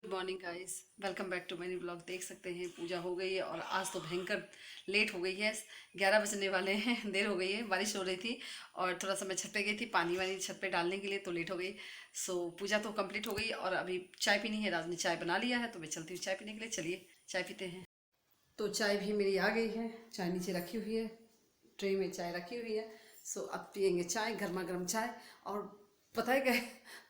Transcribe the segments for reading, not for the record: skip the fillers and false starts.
Good morning guys, welcome back to मेरी blog. देख सकते हैं पूजा हो गई है और आज तो भयंकर लेट हो गई है। 11 बजने वाले हैं, देर हो गई है। बारिश हो रही थी और थोड़ा सा मैं छत पे गई थी पानी वानी छत पे डालने के लिए, तो लेट हो गई। पूजा तो कंप्लीट हो गई और अभी चाय पीनी है। राज ने चाय बना लिया है तो मैं चलती हूँ चाय पीने के लिए। चलिए चाय पीते हैं। तो चाय भी मेरी आ गई है, चाय नीचे रखी हुई है, ट्रे में चाय रखी हुई है। अब पियेंगे चाय, गर्मा गर्म चाय। और पता है क्या है?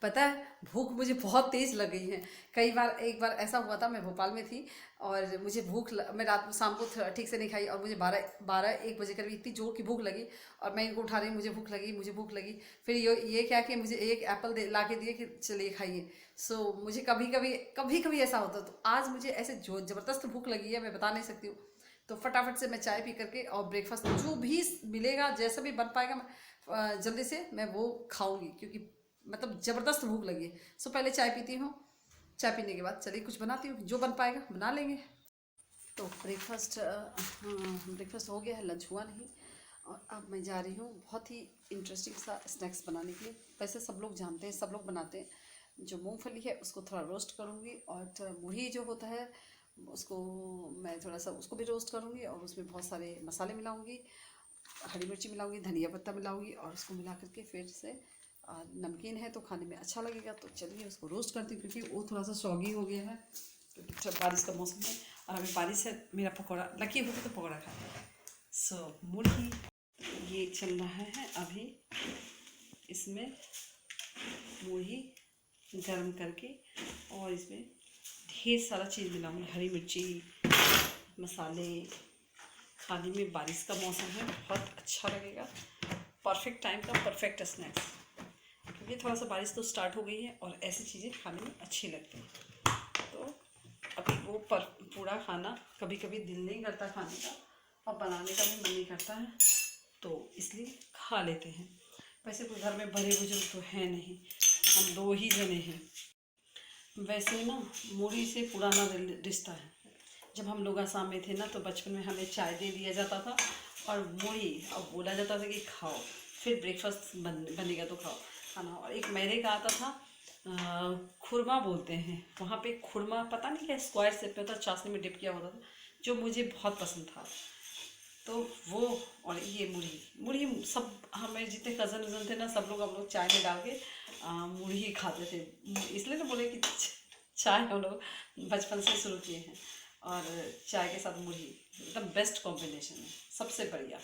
पता है, भूख मुझे बहुत तेज़ लग गई है। कई बार, एक बार ऐसा हुआ था, मैं भोपाल में थी और मुझे मैं रात शाम को ठीक से नहीं खाई और मुझे 12-1 बजे करीब इतनी जोर की भूख लगी। और मैं इनको उठा रही, मुझे भूख लगी, मुझे भूख लगी। फिर ये क्या कि मुझे एक एप्पल ला के दिए कि चलिए खाइए। मुझे कभी कभी ऐसा होता है। तो आज मुझे ऐसे जो ज़बरदस्त भूख लगी है, मैं बता नहीं सकती हूँ। तो फटाफट से मैं चाय पी करके और ब्रेकफास्ट जो भी मिलेगा, जैसा भी बन पाएगा, मैं जल्दी से मैं वो खाऊंगी, क्योंकि मतलब ज़बरदस्त भूख लगी है। पहले चाय पीती हूँ, चाय पीने के बाद चलिए कुछ बनाती हूँ, जो बन पाएगा बना लेंगे। तो ब्रेकफास्ट हो गया है, लंच हुआ नहीं। और अब मैं जा रही हूँ बहुत ही इंटरेस्टिंग सा स्नैक्स बनाने के लिए। वैसे सब लोग जानते हैं, सब लोग बनाते हैं। जो मूंगफली है उसको थोड़ा रोस्ट करूँगी, और मुरही जो होता है उसको मैं थोड़ा सा उसको भी रोस्ट करूँगी, और उसमें बहुत सारे मसाले मिलाऊँगी, हरी मिर्ची मिलाऊंगी, धनिया पत्ता मिलाऊंगी, और उसको मिला करके फिर से नमकीन है तो खाने में अच्छा लगेगा। तो चलिए उसको रोस्ट करती हूँ, क्योंकि वो थोड़ा सा सॉगी हो गया है, क्योंकि बारिश का मौसम है। और अभी बारिश है, मेरा पकौड़ा लकी होगा तो पकौड़ा खाएगा। मुर्गी ये चल रहा है अभी। इसमें मुर्गी गर्म करके और इसमें ढेर सारा चीज़ मिलाऊंगी, हरी मिर्ची, मसाले। खाने में बारिश का मौसम है, बहुत अच्छा लगेगा। परफेक्ट टाइम का परफेक्ट स्नैक्स, क्योंकि थोड़ा सा बारिश तो स्टार्ट हो गई है और ऐसी चीज़ें खाने में अच्छी लगती हैं। तो अभी वो पूरा खाना कभी कभी दिल नहीं करता खाने का, और बनाने का भी मन नहीं करता है, तो इसलिए खा लेते हैं। वैसे कोई घर में बड़े बुजुर्ग तो है नहीं, हम 2 ही जने हैं। वैसे ना मूढ़ी से पुराना रिश्ता है। जब हम लोग आसाम में थे ना, तो बचपन में हमें चाय दे दिया जाता था और मूढ़ी, अब बोला जाता था कि खाओ, फिर ब्रेकफास्ट बनेगा तो खाओ खाना। और एक मैदे का आता था, खुरमा बोलते हैं वहाँ पे। खुरमा पता नहीं क्या स्क्वायर शेप में होता, चाशनी में डिप किया होता था, जो मुझे बहुत पसंद था। तो वो, और ये मुरही मुरही सब हमारे जितने कज़न वज़न थे ना, सब लोग हम लोग चाय में डाल के मुरही खाते थे। इसलिए तो बोले कि चाय हम लोग बचपन से शुरू किए हैं। और चाय के साथ मुरही एकदम बेस्ट कॉम्बिनेशन है, सबसे बढ़िया।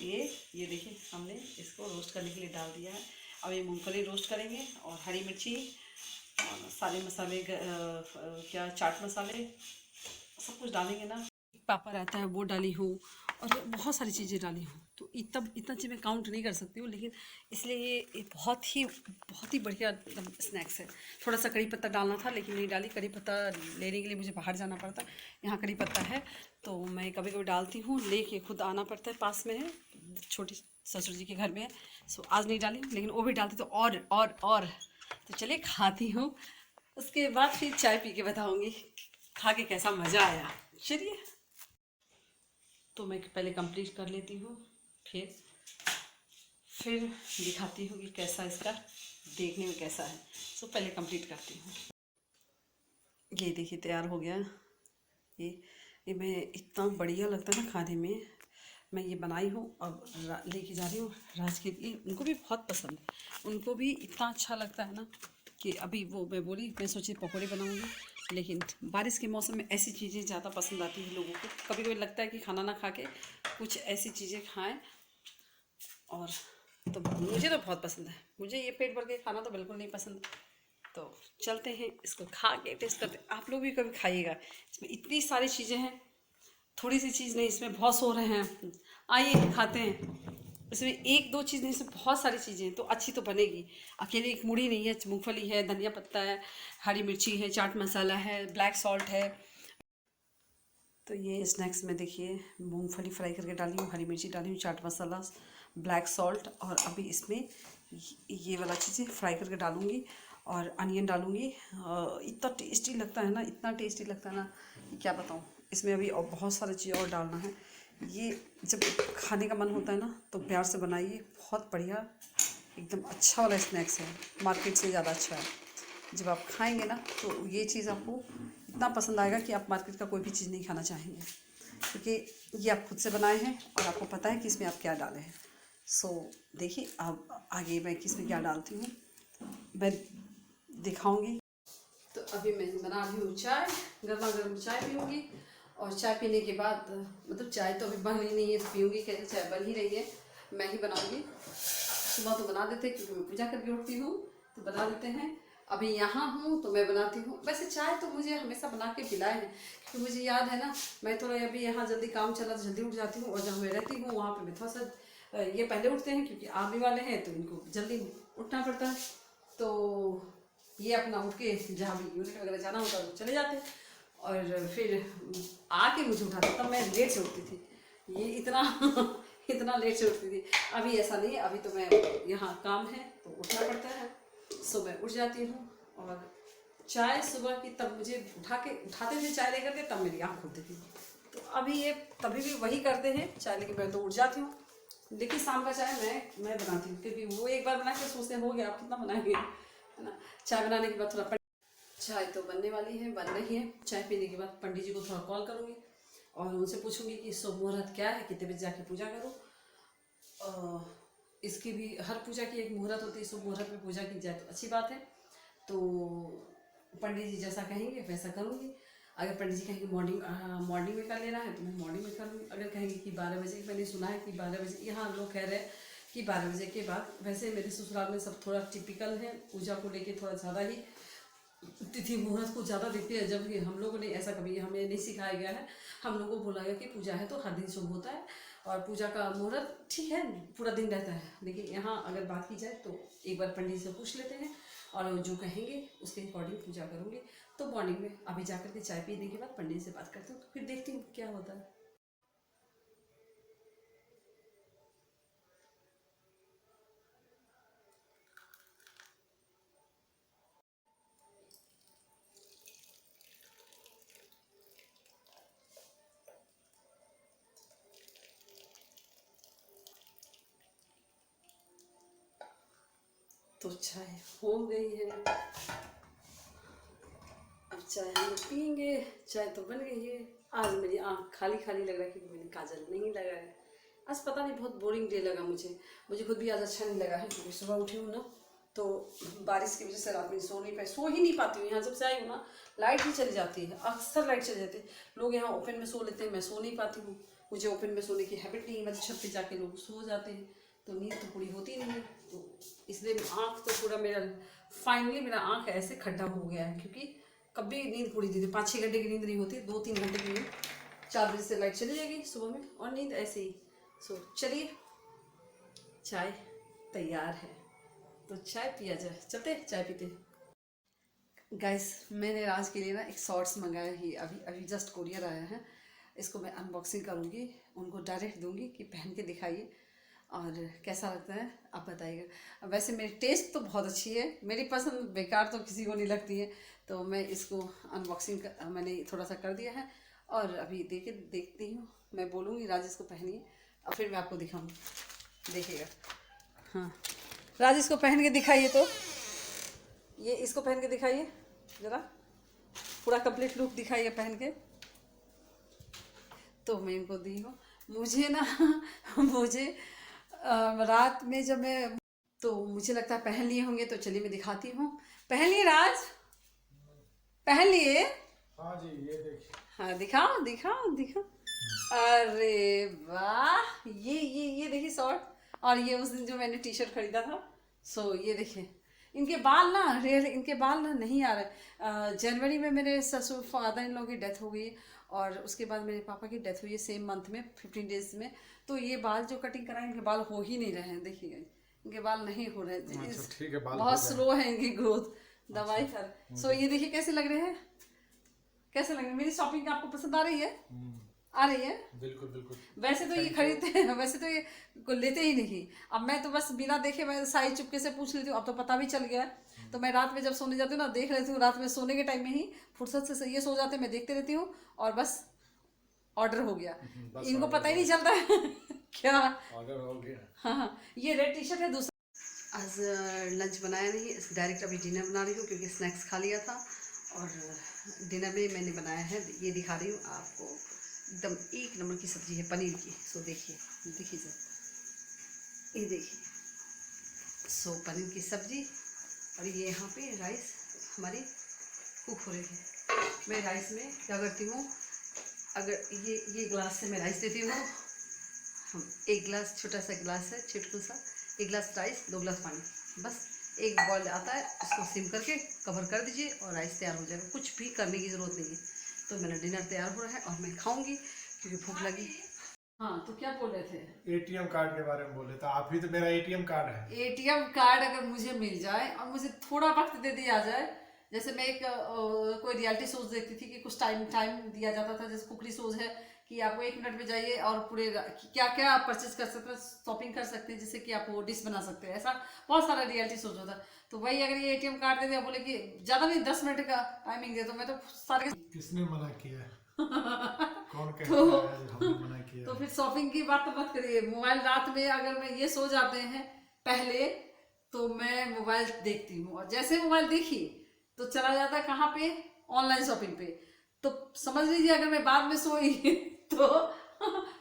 ये देखिए, हमने इसको रोस्ट करने के लिए डाल दिया है। अब ये मूंगफली रोस्ट करेंगे, और हरी मिर्ची और सारे मसाले, क्या चाट मसाले सब कुछ डालेंगे ना। पापड़ आता है वो डाली हूँ, और बहुत सारी चीज़ें डाली हूँ। तो इतना चीज़ मैं काउंट नहीं कर सकती हूँ, लेकिन इसलिए ये बहुत ही बढ़िया एकदम स्नैक्स है। थोड़ा सा कड़ी पत्ता डालना था, लेकिन नहीं डाली। कड़ी पत्ता लेने के लिए मुझे बाहर जाना पड़ता है। यहाँ कड़ी पत्ता है तो मैं कभी कभी डालती हूँ, लेके खुद आना पड़ता है, पास में है, छोटी ससुर जी के घर में है। आज नहीं डाली, लेकिन वो भी डालती तो और। तो चलिए खाती हूँ, उसके बाद फिर चाय पी के बताऊँगी खा के कैसा मज़ा आया। चलिए, तो मैं पहले कंप्लीट कर लेती हूँ, फिर दिखाती हूँ कि कैसा इसका देखने में कैसा है। पहले कंप्लीट करती हूँ। ये देखिए तैयार हो गया। ये ये मैं इतना बढ़िया लगता है ना खाने में। मैं ये बनाई हूँ, अब लेके जा रही हूँ राज के लिए। उनको भी बहुत पसंद है, उनको भी इतना अच्छा लगता है ना कि अभी वो, मैं बोली मैं सोची पकौड़े बनाऊँगी, लेकिन बारिश के मौसम में ऐसी चीज़ें ज़्यादा पसंद आती हैं लोगों को। कभी कभी लगता है कि खाना ना खा के कुछ ऐसी चीज़ें खाएं। और तो मुझे तो बहुत पसंद है, मुझे ये पेट भर के खाना तो बिल्कुल नहीं पसंद। तो चलते हैं इसको खा के टेस्ट करते हैं। आप लोग भी कभी खाइएगा, इसमें इतनी सारी चीज़ें हैं, थोड़ी सी चीज़ नहीं, इसमें बहुत सो रहे हैं। आइए खाते हैं। इसमें एक दो चीज़ नहीं, इसमें बहुत सारी चीज़ें हैं, तो अच्छी तो बनेगी। अकेले एक मुड़ी नहीं है, मूंगफली है, धनिया पत्ता है, हरी मिर्ची है, चाट मसाला है, ब्लैक सॉल्ट है। तो ये स्नैक्स में देखिए, मूंगफली फ्राई करके डाली हूँ, हरी मिर्ची डाली हूँ, चाट मसाला, ब्लैक सॉल्ट, और अभी इसमें ये वाला चीज़ें फ्राई करके डालूँगी, और अनियन डालूँगी। इतना टेस्टी लगता है ना, इतना टेस्टी लगता है ना कि क्या बताऊँ। इसमें अभी और बहुत सारी चीज़ और डालना है। ये जब खाने का मन होता है ना, तो प्यार से बनाइए, बहुत बढ़िया एकदम अच्छा वाला स्नैक्स है, मार्केट से ज़्यादा अच्छा है। जब आप खाएंगे ना तो ये चीज़ आपको इतना पसंद आएगा कि आप मार्केट का कोई भी चीज़ नहीं खाना चाहेंगे, क्योंकि ये आप खुद से बनाए हैं और आपको पता है कि इसमें आप क्या डाले हैं। सो देखिए अब आगे मैं किसमें क्या डालती हूँ मैं दिखाऊंगी। तो अभी मैं बना रही हूँ चाय, गर्मा गर्म चाय पीऊँगी। और चाय पीने के बाद मतलब चाय तो अभी बन ही नहीं है तो पीऊँगी कैसे, चाय बन ही रही है, मैं ही बनाऊँगी। सुबह तो बना देते क्योंकि मैं पूजा करके उठती हूँ तो बना देते हैं। अभी यहाँ हूँ तो मैं बनाती हूँ। वैसे चाय तो मुझे हमेशा बना के पिलाए हैं, क्योंकि मुझे याद है ना, मैं थोड़ा अभी यहाँ जल्दी काम चला तो जल्दी उठ जाती हूँ, और जहाँ मैं रहती हूँ वहाँ पे मैं थोड़ा सा ये पहले उठते हैं क्योंकि आने वाले हैं तो इनको जल्दी उठना पड़ता है। तो ये अपना उठ के जहाँ भी यूनिट वगैरह जाना होता है वो चले जाते हैं, और फिर आके मुझे उठाते, तब मैं लेट से उठती थी, ये इतना इतना लेट से उठती थी। अभी ऐसा नहीं है, अभी तो मैं यहाँ काम है तो उठना पड़ता है, सो मैं उठ जाती हूँ। और चाय सुबह की तब मुझे उठाते थे चाय लेकर के, तब मेरी आँख खुलती थी। तो अभी ये तभी भी वही करते हैं, चाय लेके मैं तो उठ जाती हूँ। देखिए शाम का चाय मैं बनाती हूँ, क्योंकि वो एक बार बना के सोचते हो गया, आप कितना बनाएंगे, है ना। चाय बनाने के बाद थोड़ा चाय तो बनने वाली है, बन रही है। चाय पीने के बाद पंडित जी को थोड़ा कॉल करूँगी और उनसे पूछूंगी कि शुभ मुहूर्त क्या है, कितने बजे जाके पूजा करूँ। इसकी भी हर पूजा की एक मुहूर्त होती है, शुभ मुहूर्त में पूजा की जाए तो अच्छी बात है। तो पंडित जी जैसा कहेंगे वैसा करूँगी। अगर पंडित जी कहेंगे मॉर्निंग में कर लेना है तो मैं मॉर्निंग में कर लूँगी। अगर कहेंगे कि 12 बजे, मैंने सुना है कि 12 बजे, यहाँ लोग कह रहे हैं कि 12 बजे के बाद। वैसे मेरे ससुराल में सब थोड़ा टिपिकल है, पूजा को लेके थोड़ा ज़्यादा ही तिथि मुहूर्त को ज़्यादा देखते हैं, जबकि हम लोगों ने ऐसा कभी हमें नहीं सिखाया गया है। हम लोगों को बोला गया कि पूजा है तो हर दिन शुभ होता है, और पूजा का मुहूर्त ठीक है पूरा दिन रहता है। लेकिन यहाँ अगर बात की जाए तो एक बार पंडित से पूछ लेते हैं, और जो कहेंगे उसके अकॉर्डिंग पूजा करूँगी। तो मॉर्निंग में अभी जाकर के चाय पीने के बाद पंडित से बात करती हूँ, तो फिर देखती हूँ क्या होता है। तो चाय हो गई है, अब चाय हम लोग पियेंगे। चाय तो बन गई है। आज मेरी आँख खाली खाली लग रहा है क्योंकि मैंने काजल नहीं लगाया है। आज पता नहीं बहुत बोरिंग डे लगा मुझे खुद भी आज अच्छा नहीं लगा है, क्योंकि सुबह उठी हूँ ना तो बारिश की वजह से रात में सो ही नहीं पाती हूँ। यहाँ जब से आई हूँ ना लाइट ही चली जाती है, अक्सर लाइट चली जाती है। लोग यहाँ ओपन में सो लेते हैं, मैं सो नहीं पाती हूँ। मुझे ओपन में सोने की हैबिट नहीं है, मतलब छत पे जाके लोग सो जाते हैं तो नींद तो पूरी होती नहीं है। तो इसलिए आँख तो पूरा फाइनली मेरा आँख ऐसे खड्डा हो गया है, क्योंकि कभी नींद पूरी थी 5-6 घंटे की नींद नहीं होती, 2-3 घंटे की नींद। 4 बजे से लाइट चली जाएगी सुबह में और नींद ऐसे ही। सो चलिए चाय तैयार है तो चाय पिया जाए, चलते चाय पीते। गाइस मैंने आज के लिए ना एक शॉर्ट्स मंगाया ही, अभी अभी जस्ट कोरियर आया है। इसको मैं अनबॉक्सिंग करूँगी, उनको डायरेक्ट दूंगी कि पहन के दिखाइए और कैसा लगता है आप बताइएगा। वैसे मेरी टेस्ट तो बहुत अच्छी है, मेरी पसंद बेकार तो किसी को नहीं लगती है। तो मैं इसको अनबॉक्सिंग मैंने थोड़ा सा कर दिया है और अभी देखती हूँ। मैं बोलूँगी राज इसको पहनिए और फिर मैं आपको दिखाऊँगी, देखिएगा। हाँ राज इसको पहन के दिखाइए, तो ये इसको पहन के दिखाइए ज़रा, पूरा कंप्लीट लुक दिखाइए पहन के। तो मैं इनको दी हूँ, मुझे ना मुझे रात में जब मैं, तो मुझे लगता है पहन लिए होंगे, तो चलिए मैं दिखाती हूँ। पहन लिए राज, पहन लिए? हाँ जी, ये देखिए। हाँ दिखाओ दिखाओ दिखाओ। अरे वाह, ये देखिए शॉर्ट, और ये उस दिन जो मैंने टी शर्ट खरीदा था। सो ये देखिए इनके बाल ना इनके बाल ना नहीं आ रहे। जनवरी में मेरे ससुर फादर इन लोगों की डेथ हो गई, और उसके बाद मेरे पापा की डेथ हुई है सेम मंथ में 15 डेज में। तो ये बाल जो कटिंग कराए इनके बाल हो ही नहीं रहे हैं, देखिएगा इनके बाल नहीं हो रहे हैं। अच्छा ठीक है, बाल बहुत स्लो है इनकी ग्रोथ, दवाई कर। सो ये देखिए कैसे लग रहे हैं, कैसे लग रहे हैं। मेरी शॉपिंग आपको पसंद आ रही है? आ रही है? बिल्कुल बिल्कुल। वैसे तो ये खरीदते हैं, वैसे तो ये को लेते ही नहीं। अब मैं तो बस बिना देखे मैं साइज चुपके से पूछ लेती हूँ, अब तो पता भी चल गया है। तो मैं रात में जब सोने जाती हूँ ना देख लेती हूँ, रात में सोने के टाइम में ही फुर्सत से ये सो जाते हैं, मैं देखते रहती हूँ और बस ऑर्डर हो गया। इनको पता ही नहीं चलता है क्या ऑर्डर हो गया। हाँ हाँ, ये रेड टी शर्ट है दूसरा। आज लंच बनाया नहीं, डायरेक्ट अभी डिनर बना रही हूँ क्योंकि स्नैक्स खा लिया था। और डिनर में मैंने बनाया है, ये दिखा रही हूँ आपको, एकदम एक नंबर की सब्ज़ी है पनीर की। सो देखिए सर, ये देखिए, सो पनीर की सब्ज़ी। और ये यहाँ पे राइस हमारी कुक हो रही है। मैं राइस में क्या करती हूँ, अगर ये ग्लास से मैं राइस देती हूँ, हम एक गिलास, छोटा सा गिलास है, छोटू सा, एक गिलास राइस, 2 गिलास पानी, बस एक बॉईल आता है, उसको सिम करके कवर कर दीजिए और राइस तैयार हो जाएगा। कुछ भी करने की ज़रूरत नहीं है। तो मेरा डिनर तैयार हो रहा है और मैं खाऊंगी क्योंकि भूख लगी। हाँ, तो क्या बोल रहे थे? एटीएम कार्ड के बारे में बोले तो आप भी तो मेरा एटीएम कार्ड है। एटीएम कार्ड अगर मुझे मिल जाए और मुझे थोड़ा वक्त दे दिया जाए, जैसे मैं एक कोई रियलिटी शोज देखती थी कि कुछ टाइम दिया जाता था, जैसे कुकरी शोज है कि आपको 1 मिनट में जाइए और पूरे क्या क्या आप परचेज कर सकते हैं, शॉपिंग कर सकते हैं, जिससे कि आप वो डिश बना सकते हैं। ऐसा बहुत सारा रियलिटी शोज होता है। तो वही अगर ये एटीएम कार्ड दे दिया, बोले कि ज़्यादा नहीं 10 मिनट का टाइमिंग दे, तो मैं तो सारे किसने मना किया है? कौन कहता तो है हमने मना किया तो है? फिर शॉपिंग की बात तो मत करिए। मोबाइल रात में अगर मैं ये सो जाते हैं पहले, तो मैं मोबाइल देखती हूँ, और जैसे मोबाइल देखी तो चला जाता है कहाँ पे, ऑनलाइन शॉपिंग पे। तो समझ लीजिए अगर मैं बाद में सोई तो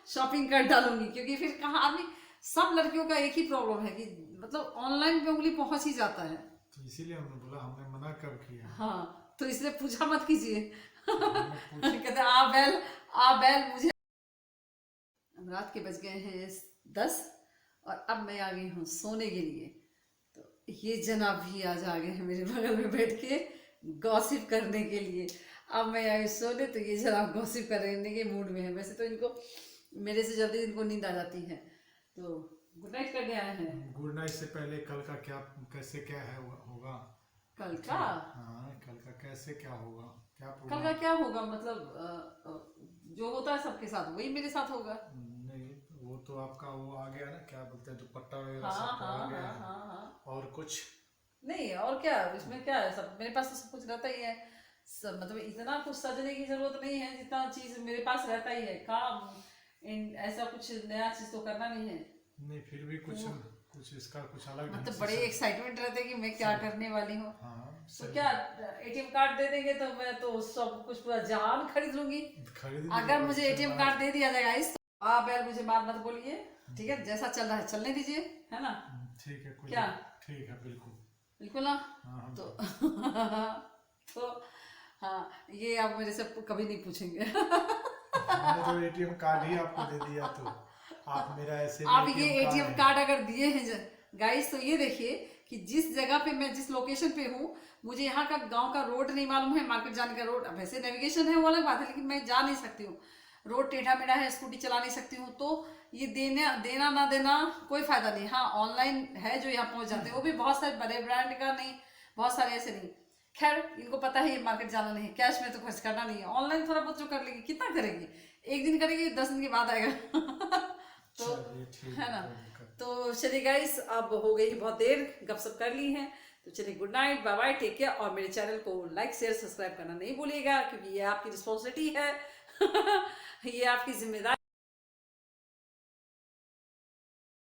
शॉपिंग कर डालूंगी, क्योंकि फिर कहाँ आदमी, सब लड़कियों का एक ही प्रॉब्लम है कि मतलब ऑनलाइन पे उंगली पहुंच ही जाता है। तो इसीलिए हमने बोला, हमने मना कब किया? हाँ, तो इसलिए पूछा मत कीजिए। हमने कहते आ बैल मुझे। अब रात के बज गए हैं 10 और अब मैं आ गई हूँ सोने के लिए। तो ये जनाब भी आज आ गए हैं मेरे बगल में बैठ के गॉसिप करने के लिए। अब मैं आई सोने, तो ये जनाब गॉसिप करने के मूड में है। वैसे तो इनको मेरे से जल्दी इनको नींद आ जाती है, तो गुड नाइट करने आए हैं। गुड नाइट से पहले कल का क्या, कैसे क्या है होगा? कल का? हाँ, कल का कैसे क्या होगा, क्या कल का प्रोग्राम? क्या होगा मतलब जो होता है सबके साथ वही मेरे साथ होगा। नहीं, वो तो आपका वो आ गया ना, क्या बोलते हैं, दुपट्टा वगैरह हाँ सब तो हाँ आ गया हाँ है। हाँ हाँ। और कुछ नहीं, और क्या इसमें क्या है, सब मेरे पास तो सब कुछ रहता ही है। सब मतलब इतना कुछ सजने की जरूरत नहीं है, जितना चीज मेरे पास रहता ही है। काम इन ऐसा कुछ नया चीज तो करना नहीं है। नहीं, फिर भी कुछ वो कुछ इसका कुछ अलग ढंग मतलब से बड़े सब। एक्साइटमेंट रहते हैं कि मैं क्या करने वाली हूँ। हाँ, तो सही। क्या एटीएम कार्ड दे देंगे तो मैं तो सब कुछ पूरा जान खरीद लूंगी। खरीद अगर लीजिए, मुझे उससे एटीएम बाहर। कार्ड दे दिया जाएगा इस, तो आप यार मुझे मार मत बोलिए, ठीक है? जैसा चल रहा है चलने दीजिए, है ना? ठीक है, कोई क्या? ठीक है, बिल्कुल। बिल्कुल ना? हाँ हाँ, तो तो हाँ, ये आप मेरे से कभी नहीं पूछेंगे। हमने तो एटीएम कार्ड ही आपको दे दिया, तो आप मेरा ऐसे भी आप ये एटीएम कार्ड एटीएम है। कार्ड अगर दिए हैं गाइस, तो ये देखिए कि जिस जगह पे मैं, जिस लोकेशन पे हूँ, मुझे यहाँ का गांव का रोड नहीं मालूम है, मार्केट जाने का रोड, वैसे नेविगेशन है वो अलग बात है, लेकिन मैं जा नहीं सकती हूँ, रोड टेढ़ा मेढ़ा है, स्कूटी चला नहीं सकती हूँ। तो ये देना ना देना कोई फायदा नहीं। हाँ, ऑनलाइन है जो यहाँ पहुँच जाते हैं, वो भी बहुत सारे बड़े ब्रांड का नहीं, बहुत सारे ऐसे नहीं। खैर, इनको पता है ये मार्केट जाना नहीं है, कैश में तो खर्च करना नहीं है। ऑनलाइन थोड़ा बहुत जो कर लेगी, कितना करेगी, एक दिन करेगी, 10 दिन के बाद आएगा। तो चलिए ठीक है ना? कोई दिक्कत तो चलिए गाइस, अब हो गई बहुत देर, गपशप कर ली है, तो चलिए good night, bye bye, take care. और मेरे चैनल को लाइक शेयर सब्सक्राइब करना नहीं भूलिएगा, क्योंकि ये आपकी रिस्पॉन्सिबिलिटी है। ये आपकी जिम्मेदारी।